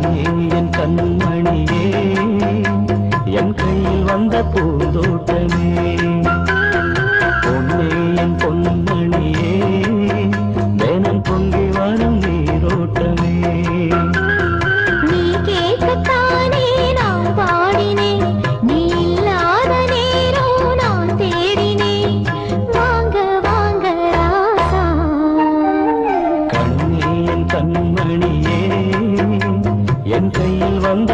என் கண்மணியே என் கையில் வந்த பூந்தோட்டமே பொன்னே என் பொன்மணியே வேனம் பொங்கி வரும் நீரோட்டமே நீ கேட்கத்தானே நான் பாடினேன் நீ இல்லாத நேரம் நான் தேடினேன் வாங்க வாங்க ராசா கண்ணே என் கண்மணியே என் கையில் வந்த